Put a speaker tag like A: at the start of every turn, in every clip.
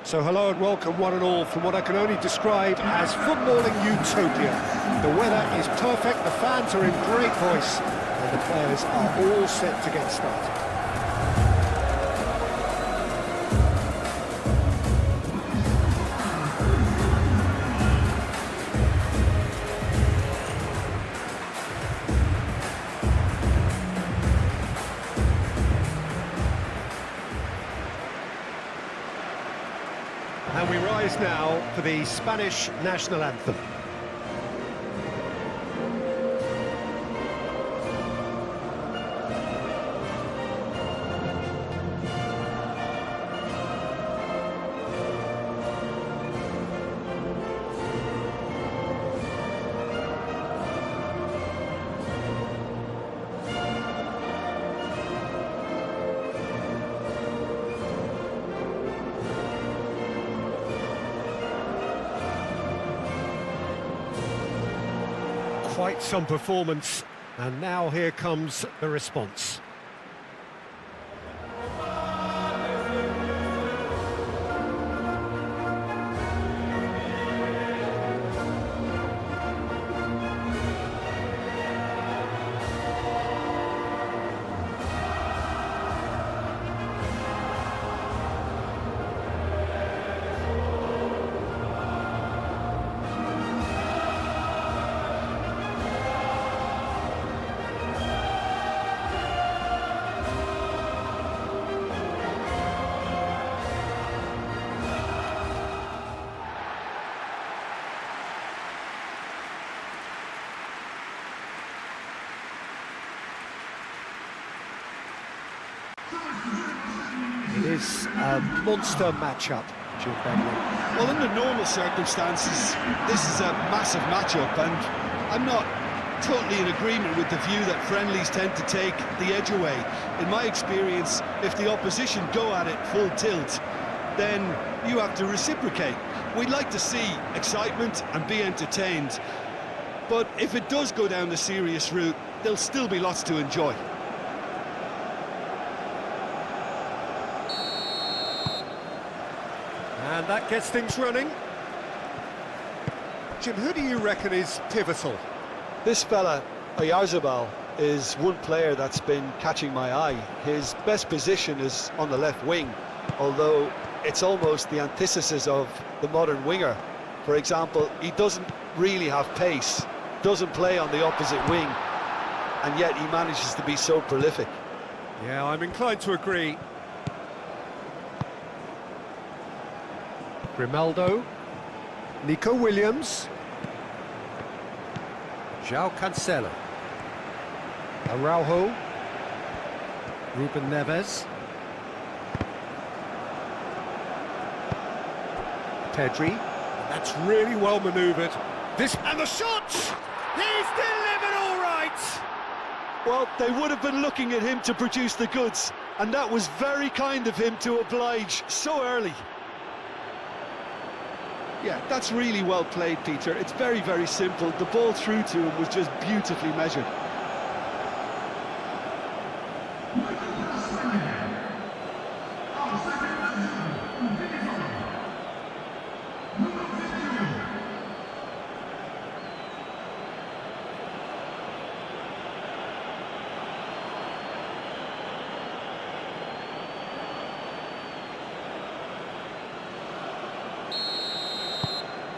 A: So hello and welcome one and all from what I can only describe as footballing utopia. The weather is perfect, the fans are in great voice, and the players are all set to get started. And we rise now for the Spanish national anthem. Quite some performance, and now here comes the response. It is a monster matchup, Jim Bentley.
B: Well, under normal circumstances, this is a massive matchup, and I'm not totally in agreement with the view that friendlies tend to take the edge away. In my experience, if the opposition go at it full tilt, then you have to reciprocate. We'd like to see excitement and be entertained, but if it does go down the serious route, there'll still be lots to enjoy.
A: And that gets things running. Jim, who do you reckon is pivotal?
B: This fella, Oyarzabal, is one player that's been catching my eye. His best position is on the left wing, although it's almost the antithesis of the modern winger. For example, he doesn't really have pace, doesn't play on the opposite wing, and yet he manages to be so prolific.
A: Yeah, I'm inclined to agree. Grimaldo, Nico Williams, João Cancelo, Araujo, Ruben Neves, Pedri, that's really well manoeuvred. And the shot! He's delivered all right!
B: Well, they would have been looking at him to produce the goods, and that was very kind of him to oblige so early. Yeah, that's really well played, Peter. It's very, very simple. The ball through to him was just beautifully measured.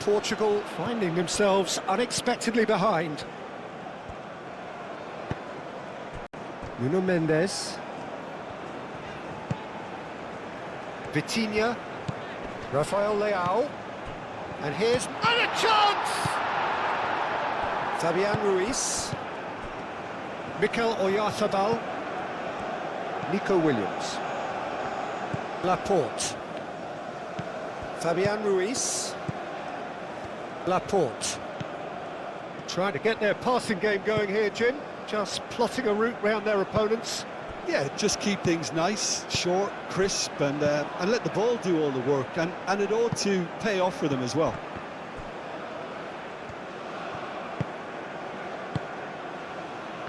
A: Portugal finding themselves unexpectedly behind. Nuno Mendes. Vitinha. Rafael Leao. And here's... And a chance! Fabian Ruiz. Mikel Oyarzabal. Nico Williams. Laporte. Fabian Ruiz. Laporte. Trying to get their passing game going here, Jim. Just plotting a route round their opponents.
B: Yeah, just keep things nice, short, crisp, and let the ball do all the work. And it ought to pay off for them as well.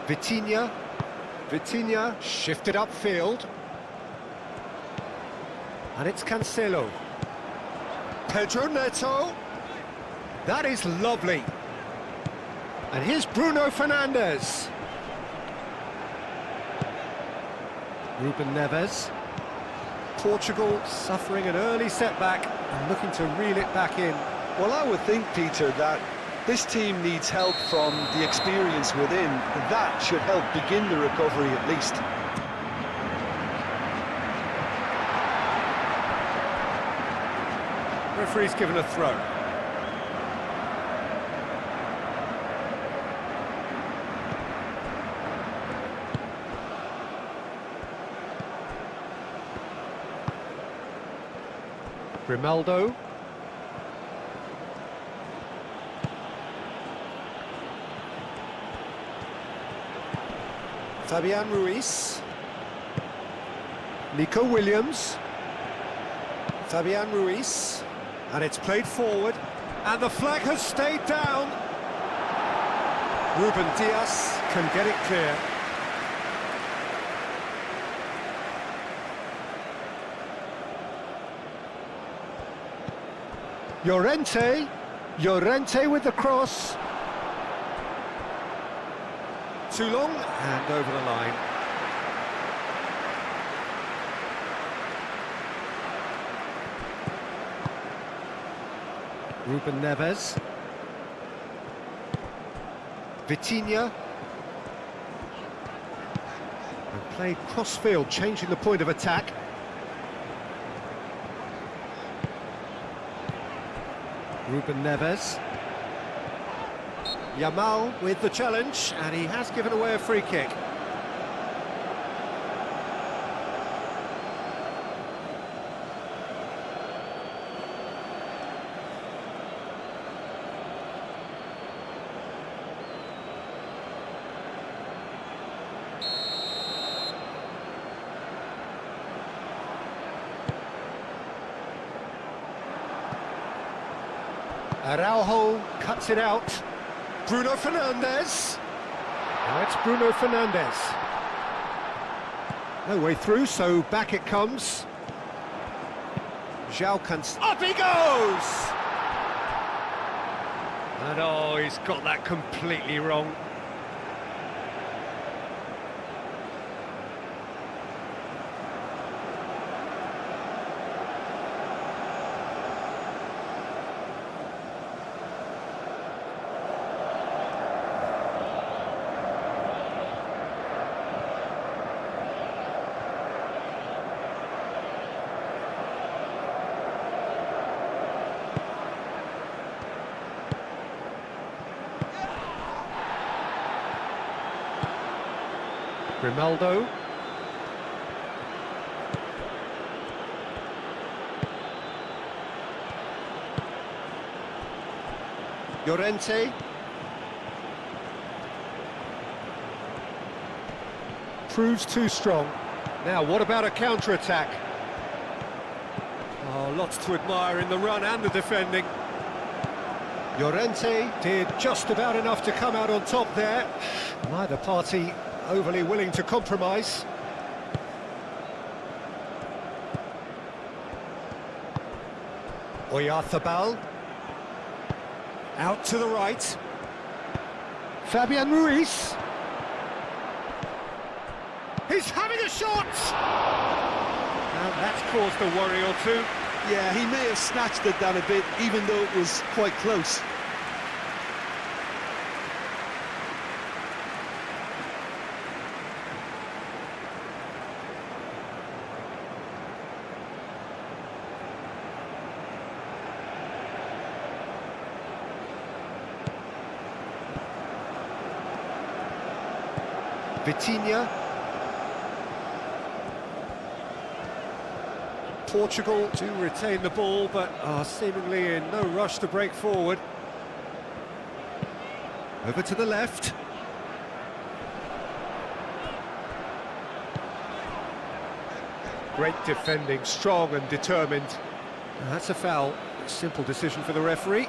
A: Vitinha. Vitinha shifted upfield. And it's Cancelo. Pedro Neto. That is lovely. And here's Bruno Fernandes. Ruben Neves. Portugal suffering an early setback and looking to reel it back in.
B: Well, I would think, Peter, that this team needs help from the experience within. That should help begin the recovery at least.
A: Referee's given a throw. Grimaldo. Fabian Ruiz. Nico Williams. Fabian Ruiz. And it's played forward. And the flag has stayed down. Ruben Dias can get it clear. Llorente with the cross. Too long and over the line. Ruben Neves. Vitinha. And played cross-field, changing the point of attack. Ruben Neves. Yamal with the challenge, and he has given away a free kick. Araujo cuts it out. Bruno Fernandes. Now it's Bruno Fernandes. No way through, so back it comes. João Cancelo. Up he goes! And oh, he's got that completely wrong. Grimaldo. Llorente. Proves too strong. Now, what about a counter-attack? Oh, lots to admire in the run and the defending. Llorente did just about enough to come out on top there. Neither party overly willing to compromise. Oyarzabal. Out to the right. Fabian Ruiz. He's having a shot! And that's caused a worry or two.
B: Yeah, he may have snatched it down a bit, even though it was quite close.
A: Vitinha. Portugal do retain the ball, but are seemingly in no rush to break forward. Over to the left. Great defending, strong and determined. That's a foul. Simple decision for the referee.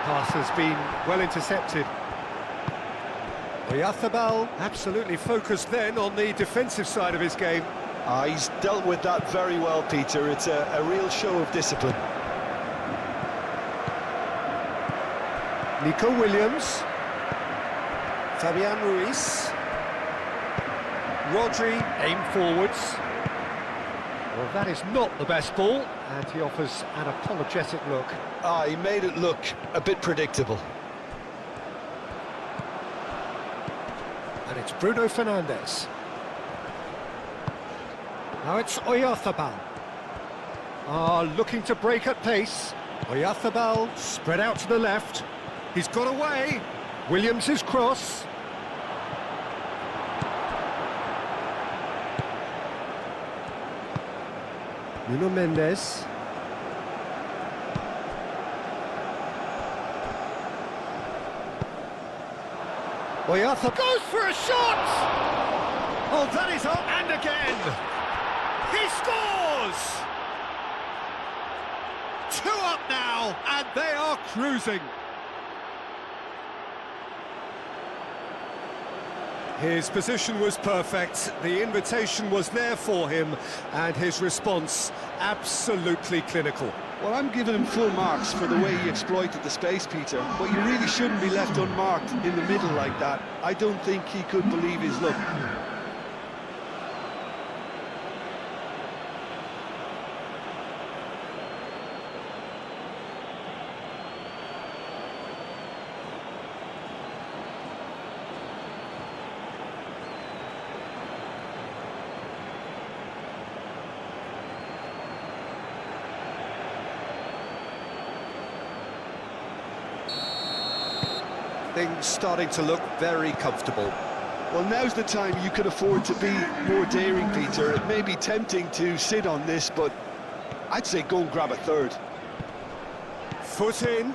A: Pass has been well intercepted. Oyarzábal absolutely focused then on the defensive side of his game.
B: He's dealt with that very well, Peter. It's a real show of discipline.
A: Nico Williams. Fabian Ruiz. Rodri, aim forwards. Well, that is not the best ball, and he offers an apologetic look.
B: He made it look a bit predictable.
A: And it's Bruno Fernandes. Now it's Oyarzábal. Looking to break at pace. Oyarzábal spread out to the left. He's got away. Williams' cross. Nuno Mendes. Oyarzábal goes for a shot! Oh, that is up and again! He scores! 2 up now, and they are cruising. His position was perfect, the invitation was there for him, and his response absolutely clinical.
B: Well, I'm giving him full marks for the way he exploited the space, Peter, but you really shouldn't be left unmarked in the middle like that. I don't think he could believe his luck.
A: Things starting to look very comfortable.
B: Well, now's the time you could afford to be more daring, Peter. It may be tempting to sit on this, but I'd say go and grab a third.
A: Foot in.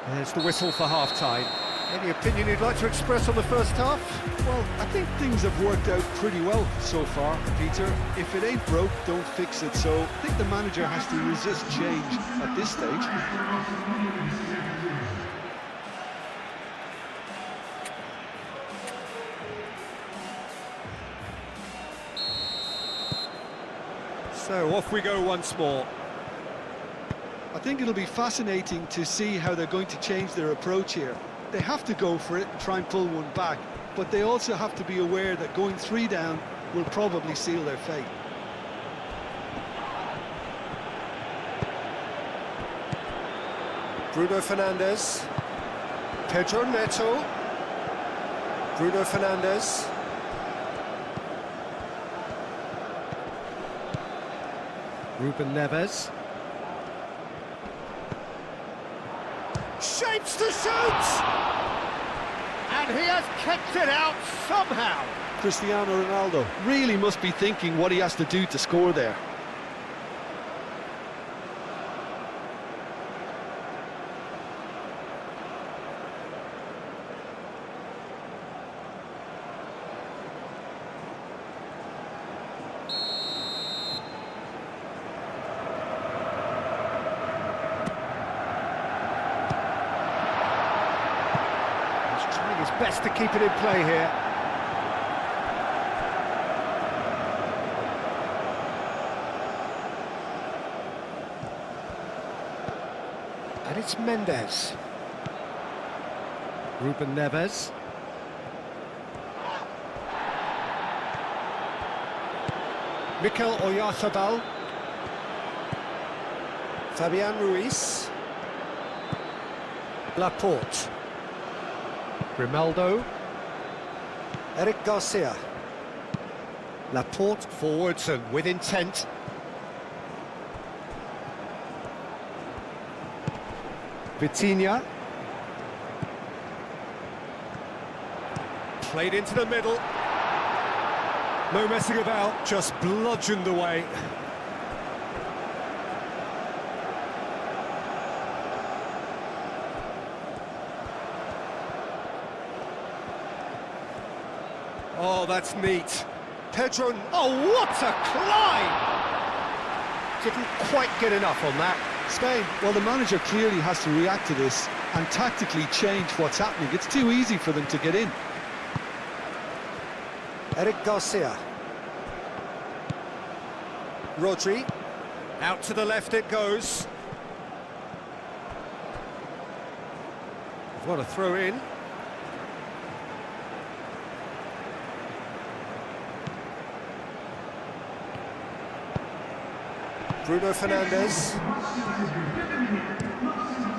A: There's the whistle for half-time. Any opinion you'd like to express on the first half?
B: Well, I think things have worked out pretty well so far, Peter. If it ain't broke, don't fix it. So I think the manager has to resist change at this stage.
A: So off we go once more.
B: I think it'll be fascinating to see how they're going to change their approach here. They have to go for it and try and pull one back, but they also have to be aware that going 3 down will probably seal their fate.
A: Bruno Fernandes. Pedro Neto. Bruno Fernandes. Ruben Neves. Shapes to shoot! And he has kept it out somehow.
B: Cristiano Ronaldo really must be thinking what he has to do to score there.
A: Best to keep it in play here. And it's Mendes. Ruben Neves. Mikel Oyarzábal. Fabian Ruiz. Laporte. Grimaldo. Eric Garcia. Laporte forwards and with intent. Vitinha. Played into the middle. No messing about, just bludgeoned away. Oh, that's neat. Pedro, oh, what a climb! didn't quite get enough on that.
B: Spain, well, the manager clearly has to react to this and tactically change what's happening. It's too easy for them to get in.
A: Eric Garcia. Rodri. Out to the left it goes. What a throw in. Bruno Fernandes.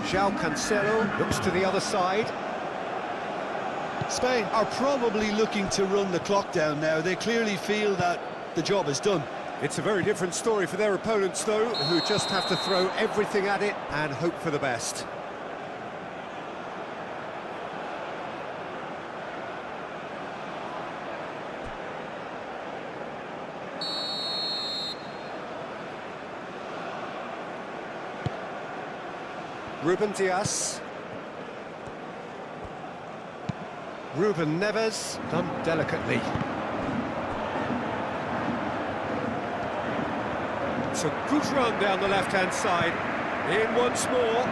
A: João Cancelo looks to the other side.
B: Spain are probably looking to run the clock down now. They clearly feel that the job is done.
A: It's a very different story for their opponents, though, who just have to throw everything at it and hope for the best. Ruben Dias. Ruben Neves, done delicately. It's a good run down the left-hand side. In once more.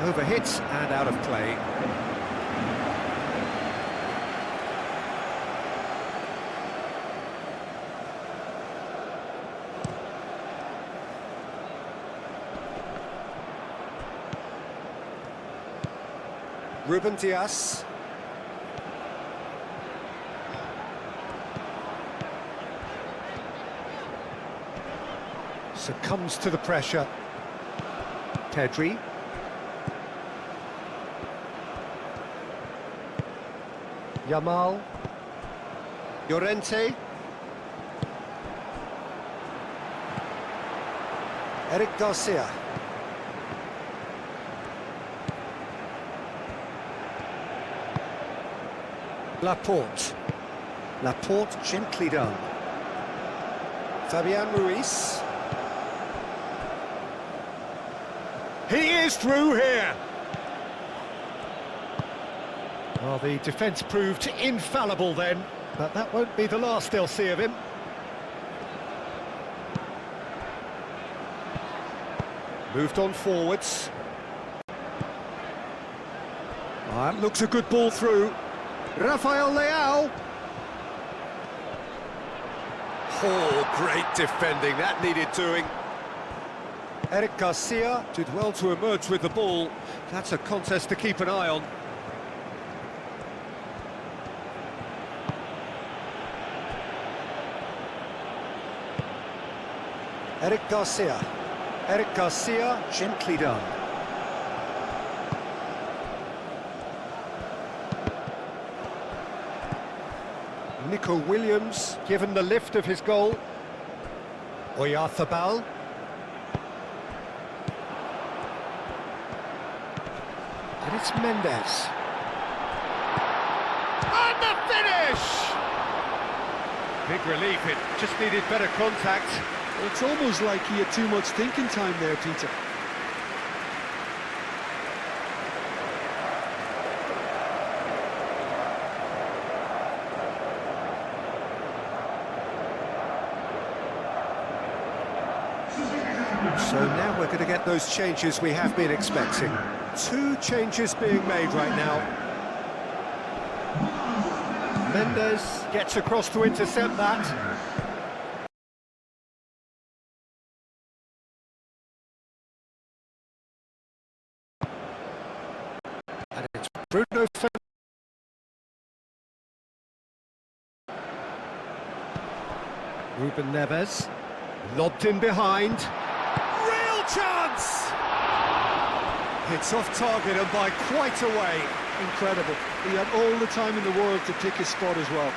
A: Overhit and out of play. Ruben Dias. Succumbs to the pressure. Pedri. Yamal. Llorente. Eric Garcia. Laporte. Laporte gently done. Fabian Ruiz. He is through here. Well, the defence proved infallible then, but that won't be the last they'll see of him. Moved on forwards. That looks a good ball through. Rafael Leao. Oh, great defending, that needed doing. Eric Garcia did well to emerge with the ball. That's a contest to keep an eye on. Eric Garcia. Eric Garcia, gently done. Nico Williams, given the lift of his goal. Oyarzabal. And it's Mendes. And the finish! Big relief, it just needed better contact.
B: It's almost like he had too much thinking time there, Peter.
A: So now we're going to get those changes we have been expecting. 2 changes being made right now. Mendes gets across to intercept that. And it's Bruno Fernandes. Ruben Neves. Lobbed in behind. Real chance! It's off target and by quite a way.
B: Incredible. He had all the time in the world to pick his spot as well.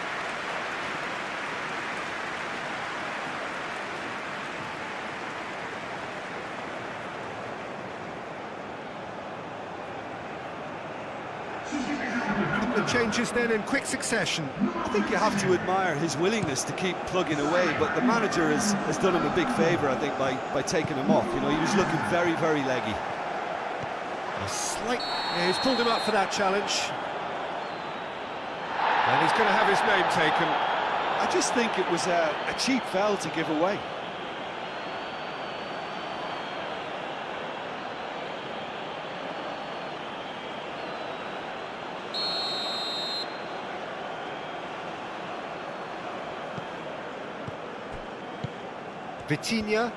A: The changes then in quick succession.
B: I think you have to admire his willingness to keep plugging away, but the manager has done him a big favour, I think, by taking him off. You know, he was looking very, very leggy.
A: A slight... Yeah, he's pulled him up for that challenge. And he's going to have his name taken.
B: I just think it was a cheap foul to give away.
A: Vitinha.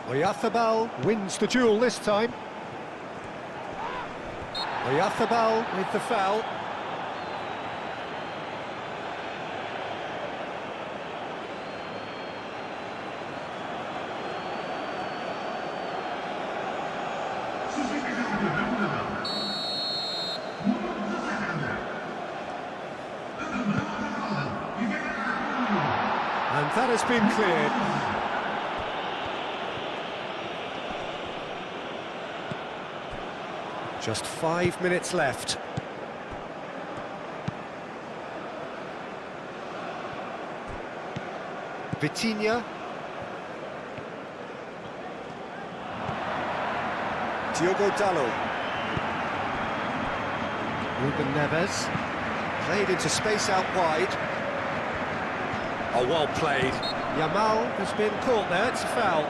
A: Oyarzábal wins the duel this time. Oyarzábal with the foul. And that has been cleared. Just 5 minutes left. Vitinha. Diogo Dalot. Ruben Neves. Played into space out wide. Oh, well played. Yamal has been caught there, it's a foul.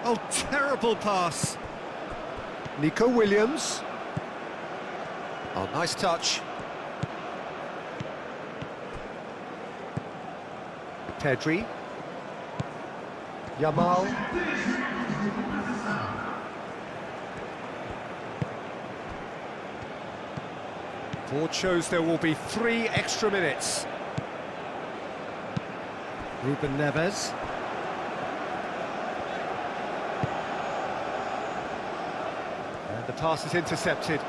A: Oh, terrible pass. Nico Williams. Oh, nice touch. Pedri. Yamal. Board shows there will be 3 extra minutes. Ruben Neves. And the pass is intercepted.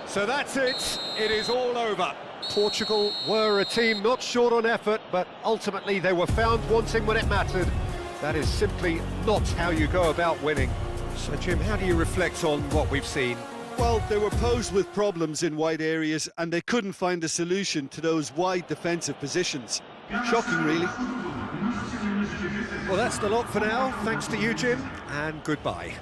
A: So that's it. It is all over. Portugal were a team not short on effort, but ultimately they were found wanting when it mattered. That is simply not how you go about winning. So, Jim, how do you reflect on what we've seen?
B: Well, they were posed with problems in wide areas and they couldn't find a solution to those wide defensive positions. Shocking, really.
A: Well, that's the lot for now. Thanks to you, Jim, and goodbye.